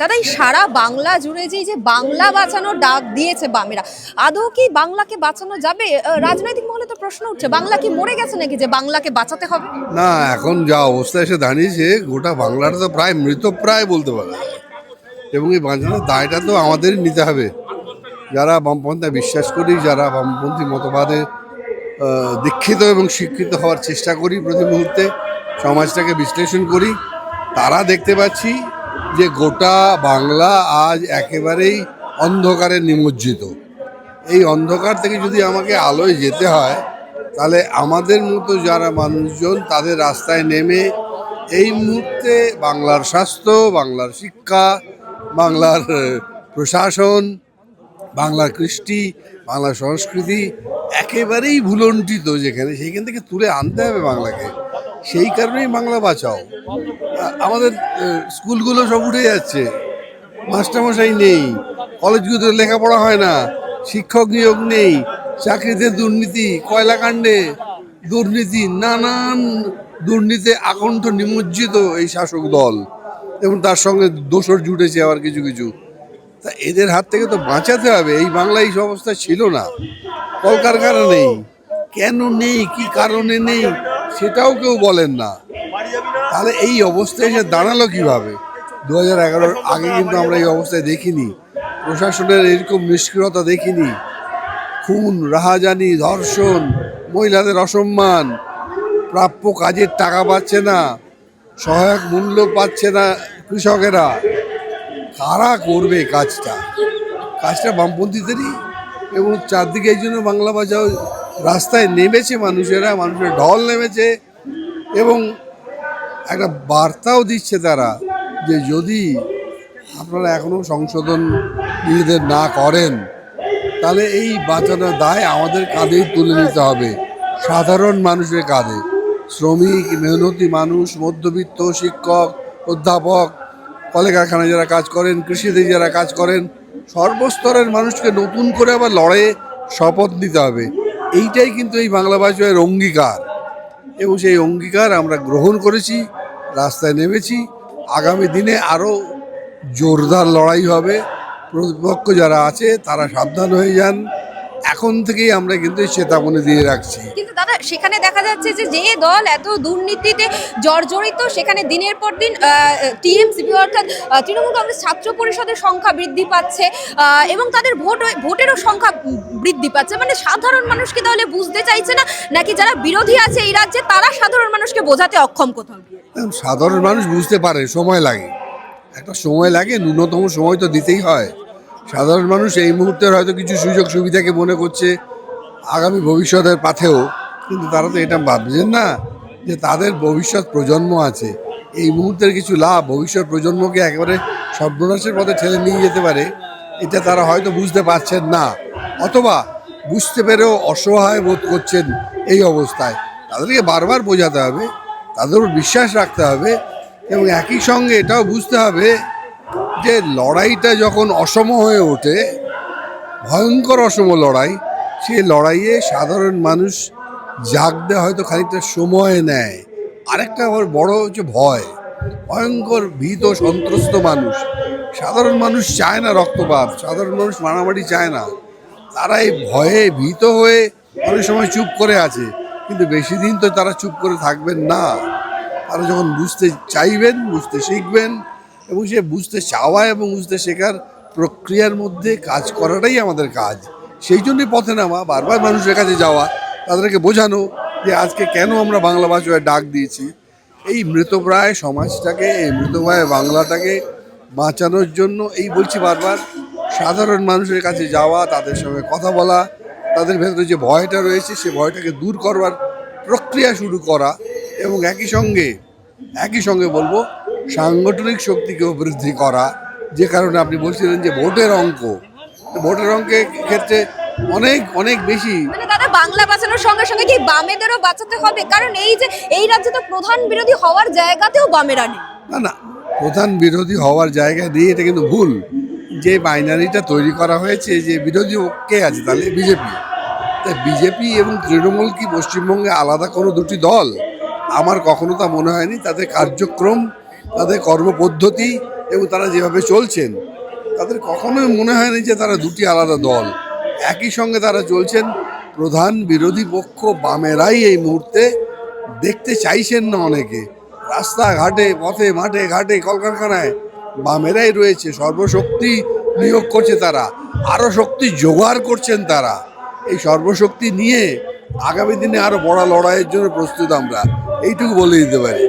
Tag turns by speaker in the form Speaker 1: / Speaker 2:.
Speaker 1: দাদা এই সারা বাংলা জুড়ে যে বাংলা বাঁচানোর ডাক দিয়েছে বামেরা, আদৌ কি বাংলাকে বাঁচানো যাবে? রাজনৈতিক মহলে তো প্রশ্ন উঠছে, বাংলা কি মরে গেছে নাকি যে বাংলাকে বাঁচাতে হবে?
Speaker 2: না, এখন যা অবস্থা এসে দাঁড়িয়েছে গোটা বাংলাটা তো প্রায় মৃতপ্রায় বলতে পারে। এবং এই বাঁচানোর দায়টা তো আমাদেরই নিতে হবে, যারা বামপন্থা বিশ্বাস করি, যারা বামপন্থী মতবাদে দীক্ষিত এবং শিক্ষিত হওয়ার চেষ্টা করি, প্রতি মুহূর্তে সমাজটাকে বিশ্লেষণ করি, তারা দেখতে পাচ্ছি যে গোটা বাংলা আজ একেবারেই অন্ধকারে নিমজ্জিত। এই অন্ধকার থেকে যদি আমাকে আলোয় যেতে হয়, তাহলে আমাদের মতো যারা মানুষজন তাদের রাস্তায় নেমে এই মুহূর্তে বাংলার স্বাস্থ্য, বাংলার শিক্ষা, বাংলার প্রশাসন, বাংলার কৃষ্টি, বাংলার সংস্কৃতি একেবারেই ভুলণ্ঠিত, যেখানে সেইখান থেকে তুলে আনতে হবে বাংলাকে। সেই কারণেই বাংলা বাঁচাও। আমাদের স্কুলগুলো সব উঠে যাচ্ছে, মাস্টারমশাই নেই, কলেজগুলোতে লেখাপড়া হয় না, শিক্ষক নিয়োগ নেই, চাকরিতে দুর্নীতি, কয়লাকাণ্ডে দুর্নীতি, নানান দুর্নীতি আকণ্ঠ নিমজ্জিত এই শাসক দল, এবং তার সঙ্গে দোসর জুটেছে আবার কিছু কিছু। তা এদের হাত থেকে তো বাঁচাতে হবে। এই বাংলা এই অবস্থা ছিল না, কলকারখানা নেই, কেন নেই, কি কারণে নেই সেটাও কেউ বলেন না। তাহলে এই অবস্থায় এসে দাঁড়ালো কিভাবে? 2011 আগে কিন্তু আমরা এই অবস্থায় দেখিনি, প্রশাসনের এরকম নিষ্ক্রিয়তা দেখিনি। খুন, রাহাজানি, ধর্ষণ, মহিলাদের অসম্মান, প্রাপ্য কাজের টাকা পাচ্ছে না, সহায়ক মূল্য পাচ্ছে না কৃষকেরা। কারা করবে কাজটা? কাজটা বামপন্থীদেরই। এবং চারদিকে এই জন্য বাংলা বাঁচাও রাস্তায় নেমেছে মানুষেরা, মানুষের ঢল নেমেছে, এবং একটা বার্তাও দিচ্ছে তারা যে যদি আপনারা এখনও সংশোধন নিজেদের না করেন, তাহলে এই বাঁচানোর দায় আমাদের কাঁধেই তুলে নিতে হবে, সাধারণ মানুষের কাঁধে। শ্রমিক, মেহনতি মানুষ, মধ্যবিত্ত, শিক্ষক, অধ্যাপক, কলকারখানায় যারা কাজ করেন, কৃষিতে যারা কাজ করেন, সর্বস্তরের মানুষকে নতুন করে আবার লড়াইয়ে শপথ নিতে হবে। এইটাই কিন্তু এই বাংলা বাঁচাওয়ের অঙ্গীকার, এবং সেই অঙ্গীকার আমরা গ্রহণ করেছি, রাস্তায় নেমেছি। আগামী দিনে আরও জোরদার লড়াই হবে। প্রতিপক্ষ যারা আছে তারা সাবধান হয়ে যান, এখন থেকেই আমরা কিন্তু চেতাবনী দিয়ে রাখছি।
Speaker 1: কিন্তু দাদা সেখানে দেখা যাচ্ছে যে দল এত দুর্নীতিতে জর্জরিত, সেখানে দিনের পর দিন টিএমসিপি অর্থাৎ তৃণমূল কংগ্রেস ছাত্র পরিষদের সংখ্যা বৃদ্ধি পাচ্ছে, এবং তাদের ভোটেরও সংখ্যা বৃদ্ধি পাচ্ছে। মানে সাধারণ মানুষকে তাহলে বুঝতে চাইছে না, নাকি যারা বিরোধী আছে এই রাজ্যে তারা সাধারণ মানুষকে বোঝাতে অক্ষম কোথাও?
Speaker 2: সাধারণ মানুষ বুঝতে পারে, সময় লাগে, একটা সময় লাগে, ন্যূনতম সময় তো দিতেই হয়। সাধারণ মানুষ এই মুহূর্তের হয়তো কিছু সুযোগ সুবিধাকে মনে করছে আগামী ভবিষ্যতের পাথেও, কিন্তু তারা তো এটা ভাবছেন না যে তাদের ভবিষ্যৎ প্রজন্ম আছে। এই মুহূর্তের কিছু লাভ ভবিষ্যৎ প্রজন্মকে একেবারে সর্বনাশের পথে ঠেলে নিয়ে যেতে পারে, এটা তারা হয়তো বুঝতে পারছেন না, অথবা বুঝতে পেরেও অসহায় বোধ করছেন। এই অবস্থায় তাদেরকে বারবার বোঝাতে হবে, তাদের উপর বিশ্বাস রাখতে হবে, এবং একই সঙ্গে এটাও বুঝতে হবে যে লড়াইটা যখন অসম হয়ে ওঠে, ভয়ঙ্কর অসম লড়াই, সেই লড়াইয়ে সাধারণ মানুষ জাগতে হয়তো খানিকটা সময় নেয়। আরেকটা আবার বড় হচ্ছে ভয়, ভয়ঙ্কর ভীত সন্ত্রস্ত মানুষ। সাধারণ মানুষ চায় না রক্তপাত, সাধারণ মানুষ মারামারি চায় না। তারা এই ভয়ে ভীত হয়ে অনেক সময় চুপ করে আছে, কিন্তু বেশি দিন তো তারা চুপ করে থাকবেন না। তারা যখন বুঝতে চাইবেন, বুঝতে শিখবেন, এবং সে বুঝতে চাওয়া এবং বুঝতে শেখার প্রক্রিয়ার মধ্যে কাজ করাটাই আমাদের কাজ। সেই জন্যই পথে নামা, বারবার মানুষের কাছে যাওয়া, তাদেরকে বোঝানো যে আজকে কেন আমরা বাংলা ভাষায় ডাক দিয়েছি। এই মৃতপ্রায় সমাজটাকে, এই মৃতপ্রায় বাংলাটাকে বাঁচানোর জন্য এই বলছি বারবার, সাধারণ মানুষের কাছে যাওয়া, তাদের সঙ্গে কথা বলা, তাদের ভেতরে যে ভয়টা রয়েছে সে ভয়টাকে দূর করবার প্রক্রিয়া শুরু করা, এবং একই সঙ্গে বলবো সাংগঠনিক শক্তিকে বৃদ্ধি করা। যে কারণে আপনি বলছিলেন যে ভোটের অঙ্কের ক্ষেত্রে অনেক অনেক বেশি।
Speaker 1: মানে দাদা বাংলা বাঁচানোর সঙ্গে সঙ্গে কি বামেদেরও বাঁচাতে হবে? কারণ এই রাজ্যে তো প্রধান বিরোধী হওয়ার জায়গাতেও বামেরা নেই।
Speaker 2: না, প্রধান বিরোধী হওয়ার জায়গায় দিয়ে এটা কিন্তু ভুল। যে বাইনারিটা তৈরি করা হয়েছে যে বিরোধী কে আছে, তাহলে বিজেপি। তাই বিজেপি এবং তৃণমূল কি পশ্চিমবঙ্গে আলাদা কোনো দুটি দল? আমার কখনো তা মনে হয়নি। তাদের কার্যক্রম, তাদের কর্মপদ্ধতি এবং তারা যেভাবে চলছেন তাদের কখনোই মনে হয়নি যে তারা দুটি আলাদা দল, একই সঙ্গে তারা চলছেন। প্রধান বিরোধী পক্ষ বামেরাই এই মুহূর্তে দেখতে চাইছেন না অনেকে, রাস্তাঘাটে পথে মাঠে ঘাটে কলকারখানায় বামেরাই রয়েছে, সর্বশক্তি নিয়োগ করছে তারা, আরও শক্তি জোগাড় করছেন তারা। এই সর্বশক্তি নিয়ে আগামী দিনে আরও বড় লড়াইয়ের জন্য প্রস্তুত আমরা, এইটুকু বলে দিতে পারি।